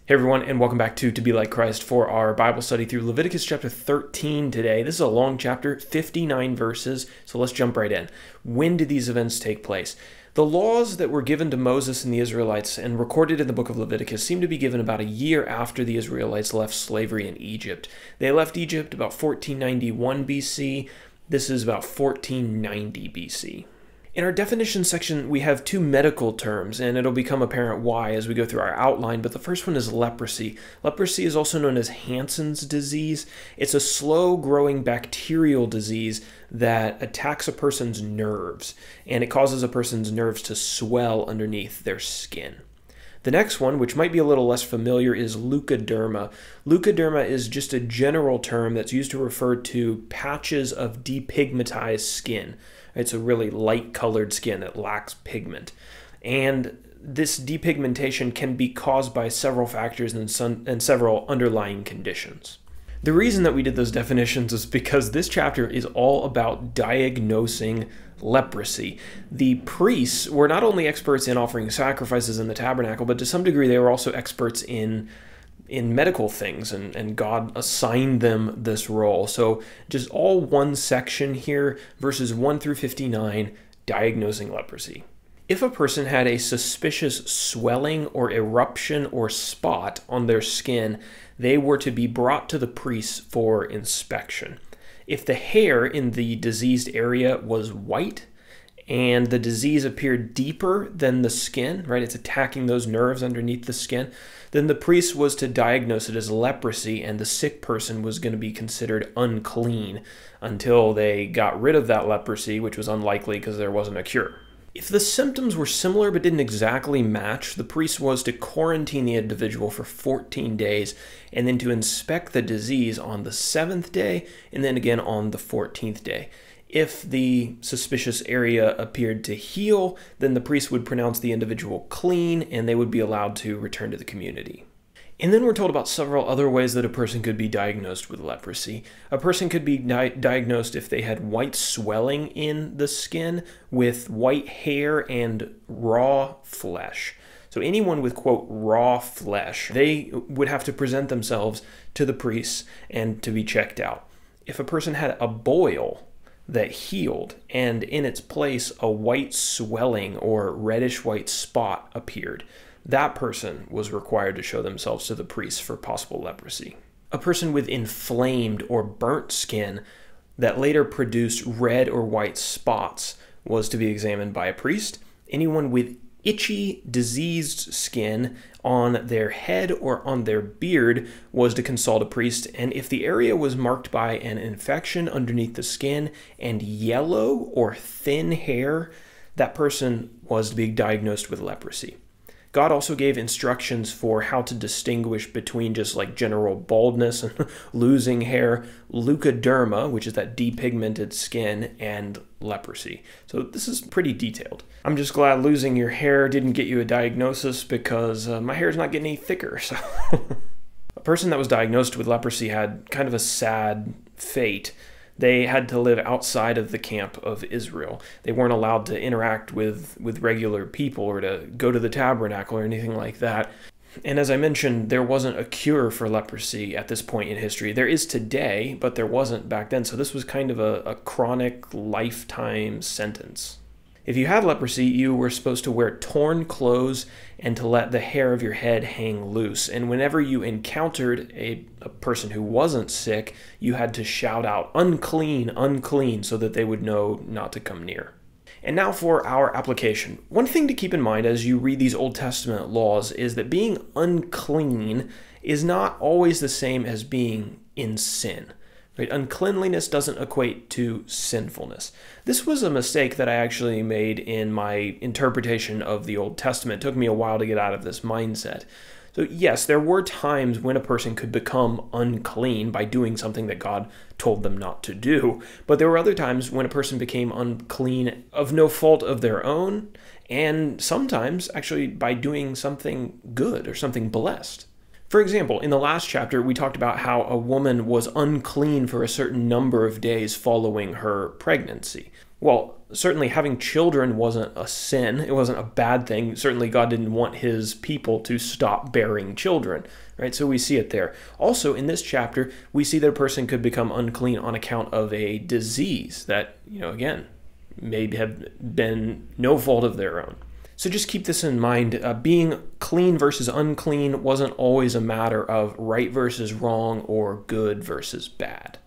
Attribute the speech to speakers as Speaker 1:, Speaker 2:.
Speaker 1: Hey everyone, and welcome back to Be Like Christ for our Bible study through Leviticus chapter 13 today. This is a long chapter, 59 verses, so let's jump right in. When did these events take place? The laws that were given to Moses and the Israelites and recorded in the book of Leviticus seem to be given about a year after the Israelites left slavery in Egypt. They left Egypt about 1491 BC. This is about 1490 BC. In our definition section, we have two medical terms, and it'll become apparent why as we go through our outline, but the first one is leprosy. Leprosy is also known as Hansen's disease. It's a slow-growing bacterial disease that attacks a person's nerves, and it causes a person's nerves to swell underneath their skin. The next one, which might be a little less familiar, is leukoderma. Leukoderma is just a general term that's used to refer to patches of depigmentized skin. It's a really light-colored skin that lacks pigment. And this depigmentation can be caused by several factors and several underlying conditions. The reason that we did those definitions is because this chapter is all about diagnosing leprosy. The priests were not only experts in offering sacrifices in the tabernacle, but to some degree they were also experts in medical things, and God assigned them this role. So just all one section here, verses 1 through 59, diagnosing leprosy. If a person had a suspicious swelling or eruption or spot on their skin, they were to be brought to the priests for inspection. If the hair in the diseased area was white and the disease appeared deeper than the skin, right, it's attacking those nerves underneath the skin, then the priest was to diagnose it as leprosy, and the sick person was going to be considered unclean until they got rid of that leprosy, which was unlikely because there wasn't a cure. If the symptoms were similar but didn't exactly match, the priest was to quarantine the individual for 14 days and then to inspect the disease on the 7th day and then again on the 14th day. If the suspicious area appeared to heal, then the priest would pronounce the individual clean and they would be allowed to return to the community. And then we're told about several other ways that a person could be diagnosed with leprosy. A person could be diagnosed if they had white swelling in the skin with white hair and raw flesh. So anyone with, quote, raw flesh, they would have to present themselves to the priests and to be checked out. If a person had a boil that healed and in its place a white swelling or reddish white spot appeared, that person was required to show themselves to the priest for possible leprosy. A person with inflamed or burnt skin that later produced red or white spots was to be examined by a priest. Anyone with itchy, diseased skin on their head or on their beard was to consult a priest, and if the area was marked by an infection underneath the skin and yellow or thin hair, that person was to be diagnosed with leprosy. God also gave instructions for how to distinguish between just like general baldness and losing hair, leukoderma, which is that depigmented skin, and leprosy. So this is pretty detailed. I'm just glad losing your hair didn't get you a diagnosis because my hair's not getting any thicker. So a person that was diagnosed with leprosy had kind of a sad fate. They had to live outside of the camp of Israel. They weren't allowed to interact with regular people or to go to the tabernacle or anything like that. And as I mentioned, there wasn't a cure for leprosy at this point in history. There is today, but there wasn't back then. So this was kind of a chronic lifetime sentence. If you had leprosy, you were supposed to wear torn clothes and to let the hair of your head hang loose. And whenever you encountered a person who wasn't sick, you had to shout out, "Unclean, unclean," so that they would know not to come near. And now for our application. One thing to keep in mind as you read these Old Testament laws is that being unclean is not always the same as being in sin. Right? Uncleanliness doesn't equate to sinfulness. This was a mistake that I actually made in my interpretation of the Old Testament. It took me a while to get out of this mindset. So yes, there were times when a person could become unclean by doing something that God told them not to do, but there were other times when a person became unclean of no fault of their own, and sometimes actually by doing something good or something blessed. For example, in the last chapter, we talked about how a woman was unclean for a certain number of days following her pregnancy. Well, certainly having children wasn't a sin. It wasn't a bad thing. Certainly God didn't want his people to stop bearing children, right? So we see it there. Also, in this chapter, we see that a person could become unclean on account of a disease that, again, may have been no fault of their own. So just keep this in mind. Being clean versus unclean wasn't always a matter of right versus wrong or good versus bad.